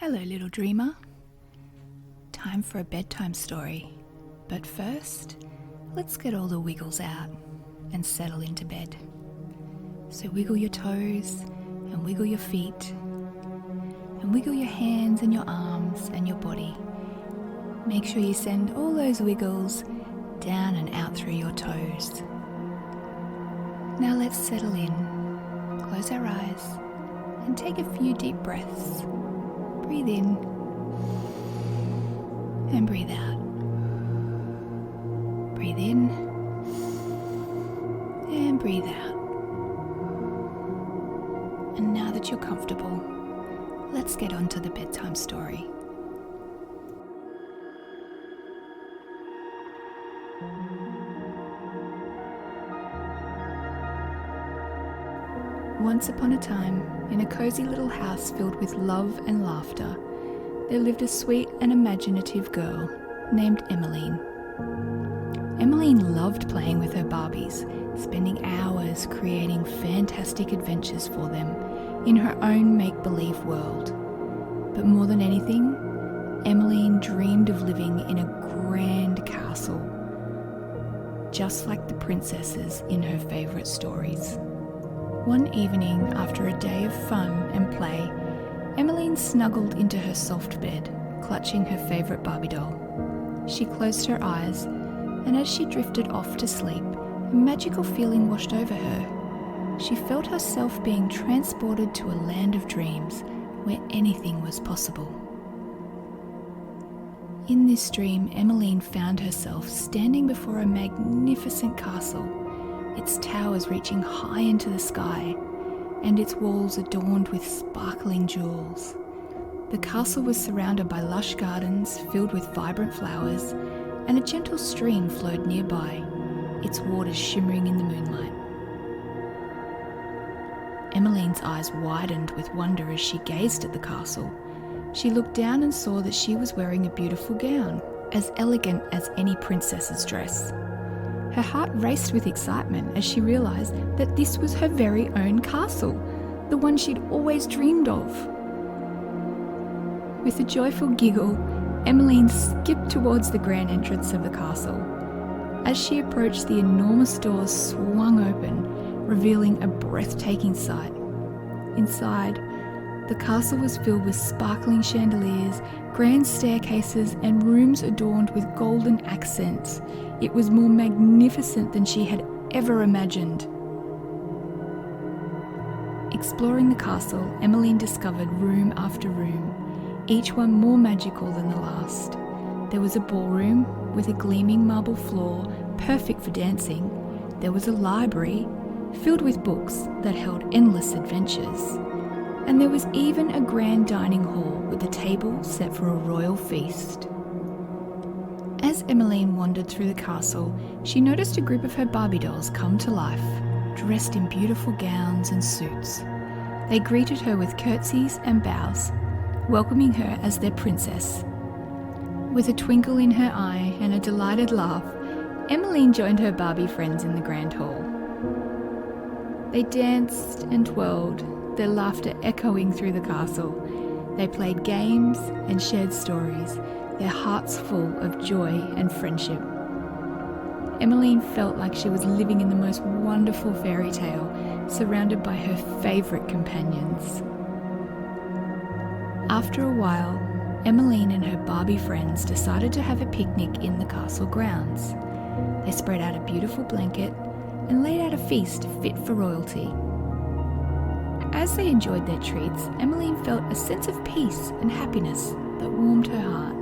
Hello, little dreamer. Time for a bedtime story. But first, let's get all the wiggles out and settle into bed. So wiggle your toes and wiggle your feet and wiggle your hands and your arms and your body. Make sure you send all those wiggles down and out through your toes. Now let's settle in, close our eyes and take a few deep breaths. Breathe in and breathe out. Breathe in and breathe out. And now that you're comfortable, let's get on to the bedtime story. Once upon a time, in a cozy little house filled with love and laughter, there lived a sweet and imaginative girl named Emmeline. Emmeline loved playing with her Barbies, spending hours creating fantastic adventures for them in her own make-believe world. But more than anything, Emmeline dreamed of living in a grand castle, just like the princesses in her favourite stories. One evening, after a day of fun and play, Emmeline snuggled into her soft bed, clutching her favourite Barbie doll. She closed her eyes, and as she drifted off to sleep, a magical feeling washed over her. She felt herself being transported to a land of dreams where anything was possible. In this dream, Emmeline found herself standing before a magnificent castle, its towers reaching high into the sky, and its walls adorned with sparkling jewels. The castle was surrounded by lush gardens filled with vibrant flowers, and a gentle stream flowed nearby, its waters shimmering in the moonlight. Emmeline's eyes widened with wonder as she gazed at the castle. She looked down and saw that she was wearing a beautiful gown, as elegant as any princess's dress. Her heart raced with excitement as she realised that this was her very own castle, the one she'd always dreamed of. With a joyful giggle, Emmeline skipped towards the grand entrance of the castle. As she approached, the enormous doors swung open, revealing a breathtaking sight. Inside, the castle was filled with sparkling chandeliers, grand staircases, and rooms adorned with golden accents. It was more magnificent than she had ever imagined. Exploring the castle, Emmeline discovered room after room, each one more magical than the last. There was a ballroom with a gleaming marble floor, perfect for dancing. There was a library filled with books that held endless adventures. And there was even a grand dining hall with a table set for a royal feast. As Emmeline wandered through the castle, she noticed a group of her Barbie dolls come to life, dressed in beautiful gowns and suits. They greeted her with curtsies and bows, welcoming her as their princess. With a twinkle in her eye and a delighted laugh, Emmeline joined her Barbie friends in the grand hall. They danced and twirled, their laughter echoing through the castle. They played games and shared stories, their hearts full of joy and friendship. Emmeline felt like she was living in the most wonderful fairy tale, surrounded by her favourite companions. After a while, Emmeline and her Barbie friends decided to have a picnic in the castle grounds. They spread out a beautiful blanket and laid out a feast fit for royalty. As they enjoyed their treats, Emmeline felt a sense of peace and happiness that warmed her heart.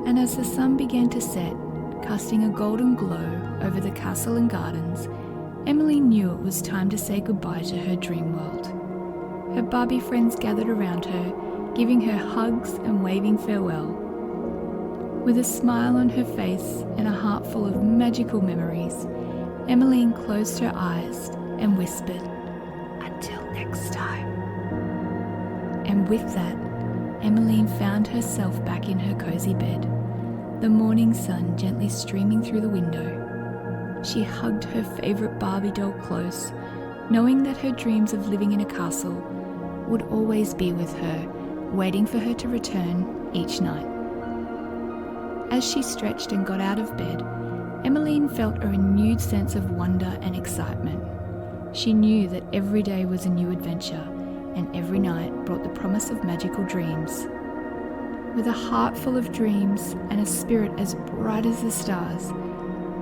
And as the sun began to set, casting a golden glow over the castle and gardens, Emmeline knew it was time to say goodbye to her dream world. Her Barbie friends gathered around her, giving her hugs and waving farewell. With a smile on her face and a heart full of magical memories, Emmeline closed her eyes and whispered, "Until next time." And with that, Emmeline found herself back in her cozy bed, the morning sun gently streaming through the window. She hugged her favourite Barbie doll close, knowing that her dreams of living in a castle would always be with her, waiting for her to return each night. As she stretched and got out of bed, Emmeline felt a renewed sense of wonder and excitement. She knew that every day was a new adventure, and every night brought the promise of magical dreams. With a heart full of dreams and a spirit as bright as the stars,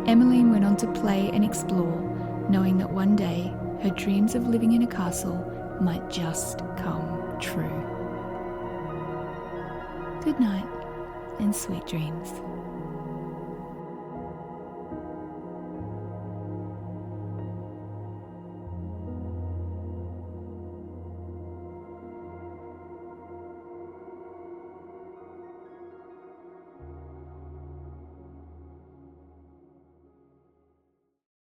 Emmeline went on to play and explore, knowing that one day her dreams of living in a castle might just come true. Good night and sweet dreams.